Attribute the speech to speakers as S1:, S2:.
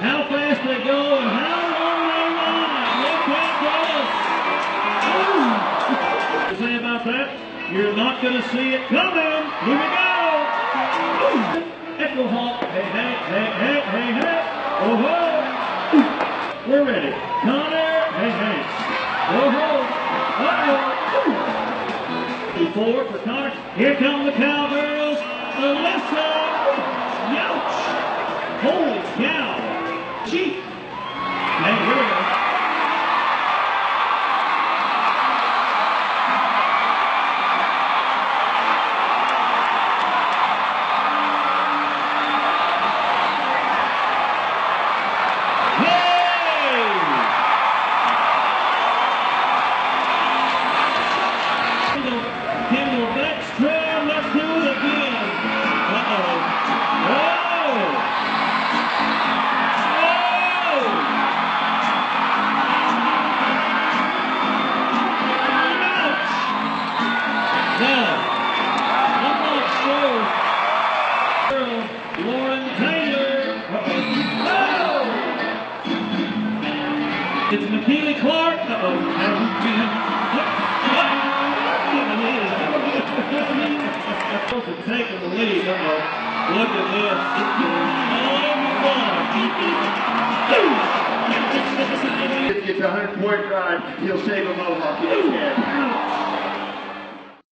S1: how fast they go and how long they run. Look at this. Say about that, you're not going to see it coming. Here we go. Echo Hawk. Hey, hey, hey, hey, hey, hey. Oh, ho. We're ready. Connor. Hey, hey. Oh, ho. Uh-oh. 4 for Connor. Here come the Cowgirls. Alyssa. Youch. Holy cow. Cheap. Hey, here we go. Kendall Beckstrom, let's do it again. Uh-oh. Whoa! Whoa! Ouch! Now, I'm not sure. Lauren Taylor. Uh-oh. It's McKeely Clark. Uh-oh. Taking the lead. Uh-oh. Look at this. If he gets a 100-point drive, he'll save a Mohawk. He can.